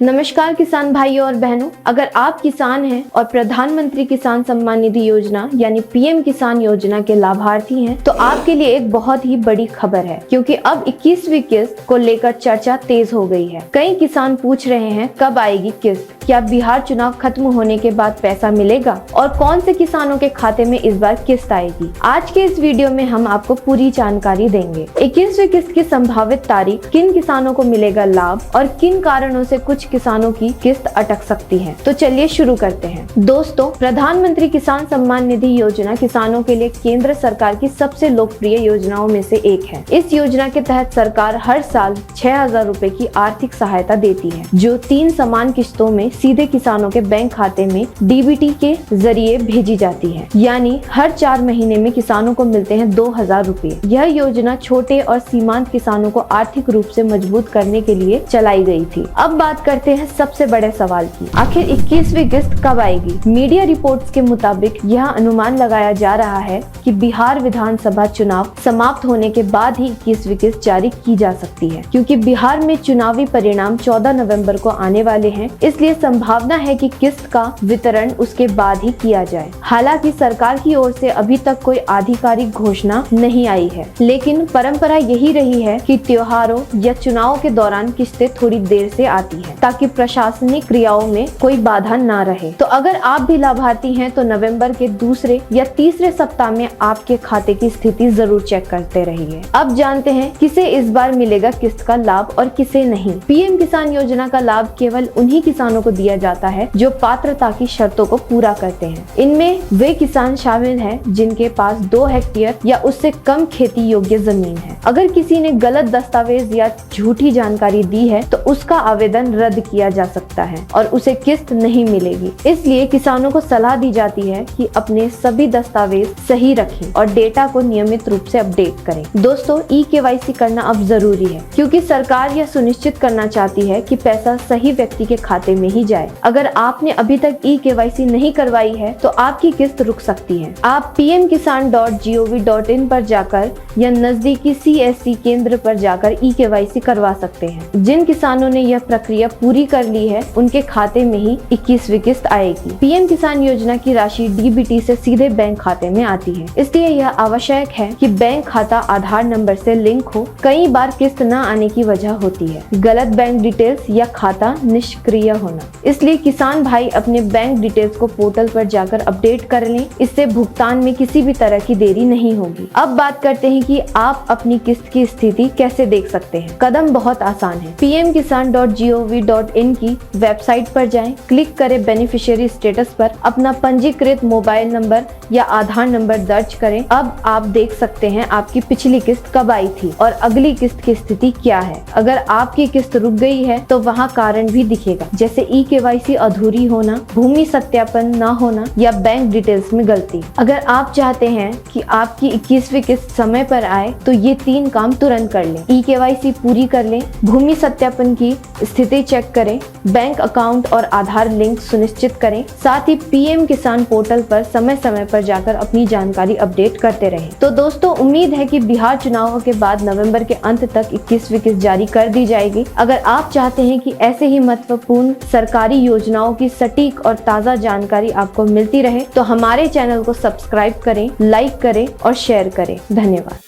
नमस्कार किसान भाइयों और बहनों, अगर आप किसान हैं और प्रधानमंत्री किसान सम्मान निधि योजना यानी पीएम किसान योजना के लाभार्थी हैं, तो आपके लिए एक बहुत ही बड़ी खबर है, क्योंकि अब 21वीं किस्त को लेकर चर्चा तेज हो गई है। कई किसान पूछ रहे हैं कब आएगी किस्त, क्या बिहार चुनाव खत्म होने के बाद पैसा मिलेगा और कौन से किसानों के खाते में इस बार किस्त आएगी। आज के इस वीडियो में हम आपको पूरी जानकारी देंगे। 21वीं किस्त की संभावित तारीख, किन किसानों को मिलेगा लाभ और किन कारणों से कुछ किसानों की किस्त अटक सकती है। तो चलिए शुरू करते हैं। दोस्तों, प्रधानमंत्री किसान सम्मान निधि योजना किसानों के लिए केंद्र सरकार की सबसे लोकप्रिय योजनाओं में से एक है। इस योजना के तहत सरकार हर साल 6,000 रुपए की आर्थिक सहायता देती है, जो 3 समान किस्तों में सीधे किसानों के बैंक खाते में डीबीटी के जरिए भेजी जाती है। यानी हर 4 महीने में किसानों को मिलते हैं 2,000 रुपए। यह योजना छोटे और सीमांत किसानों को आर्थिक रूप से मजबूत करने के लिए चलाई गई थी। अब बात करते हैं सबसे बड़े सवाल की, आखिर 21वीं किस्त कब आएगी। मीडिया रिपोर्ट्स के मुताबिक यह अनुमान लगाया जा रहा है कि बिहार विधानसभा चुनाव समाप्त होने के बाद ही 21वीं किस्त जारी की जा सकती है, क्योंकि बिहार में चुनावी परिणाम 14 नवंबर को आने वाले हैं। इसलिए संभावना है कि किस्त का वितरण उसके बाद ही किया जाए। हालांकि सरकार की ओर से अभी तक कोई आधिकारिक घोषणा नहीं आई है, लेकिन परंपरा यही रही है कि त्योहारों या चुनाव के दौरान किस्तें थोड़ी देर से आती है, ताकि प्रशासनिक क्रियाओं में कोई बाधा ना रहे। तो अगर आप भी लाभार्थी हैं तो नवंबर के दूसरे या तीसरे सप्ताह में आपके खाते की स्थिति जरूर चेक करते रहिए। अब जानते हैं किसे इस बार मिलेगा किस्त का लाभ और किसे नहीं। पीएम किसान योजना का लाभ केवल उन्हीं किसानों को दिया जाता है जो पात्रता की शर्तों को पूरा करते हैं। इनमें वे किसान शामिल हैं जिनके पास 2 हेक्टेयर या उससे कम खेती योग्य जमीन है। अगर किसी ने गलत दस्तावेज या झूठी जानकारी दी है तो उसका आवेदन रद्द किया जा सकता है और उसे किस्त नहीं मिलेगी। इसलिए किसानों को सलाह दी जाती है कि अपने सभी दस्तावेज सही रखें और डेटा को नियमित रूप से अपडेट करें। दोस्तों, ई-केवाईसी करना अब जरूरी है, क्योंकि सरकार यह सुनिश्चित करना चाहती है कि पैसा सही व्यक्ति के खाते में ही जाए। अगर आपने अभी तक ई-केवाईसी नहीं करवाई है तो आपकी किस्त रुक सकती है। आप pmkisan.gov.in पर जाकर या नजदीकी CSC केंद्र पर जाकर ई-केवाईसी करवा सकते हैं। जिन किसानों ने यह प्रक्रिया पूरी कर ली है, उनके खाते में ही 21वीं किस्त आएगी। पीएम किसान योजना की राशि डीबीटी से सीधे बैंक खाते में आती है, इसलिए यह आवश्यक है कि बैंक खाता आधार नंबर से लिंक हो। कई बार किस्त न आने की वजह होती है गलत बैंक डिटेल्स या खाता निष्क्रिय होना। इसलिए किसान भाई अपने बैंक डिटेल्स को पोर्टल पर जाकर अपडेट कर लें, इससे भुगतान में किसी भी तरह की देरी नहीं होगी। अब बात करते हैं कि आप अपनी किस्त की स्थिति कैसे देख सकते हैं। कदम बहुत आसान है। pmkisan.gov.in की वेबसाइट पर जाएं, क्लिक करें बेनिफिशियरी स्टेटस पर, अपना पंजीकृत मोबाइल नंबर या आधार नंबर दर्ज करें। अब आप देख सकते हैं आपकी पिछली किस्त कब आई थी और अगली किस्त की स्थिति क्या है। अगर आपकी किस्त रुक गई है तो वहाँ कारण भी दिखेगा, जैसे ई-केवाईसी अधूरी होना, भूमि सत्यापन न होना या बैंक डिटेल्स में गलती। अगर आप चाहते हैं कि आपकी 21वीं किस्त समय पर आए तो ये 3 काम तुरंत कर लें। ई-केवाईसी पूरी कर लें, भूमि सत्यापन की स्थिति चेक करें, बैंक अकाउंट और आधार लिंक सुनिश्चित करें, साथ ही पीएम किसान पोर्टल पर समय समय पर जाकर अपनी जानकारी अपडेट करते रहें। तो दोस्तों, उम्मीद है कि बिहार चुनाव के बाद नवंबर के अंत तक 21वीं किस्त जारी कर दी जाएगी। अगर आप चाहते हैं कि ऐसे ही महत्वपूर्ण सरकारी योजनाओं की सटीक और ताज़ा जानकारी आपको मिलती रहे तो हमारे चैनल को सब्सक्राइब करें, लाइक करें और शेयर करें। धन्यवाद।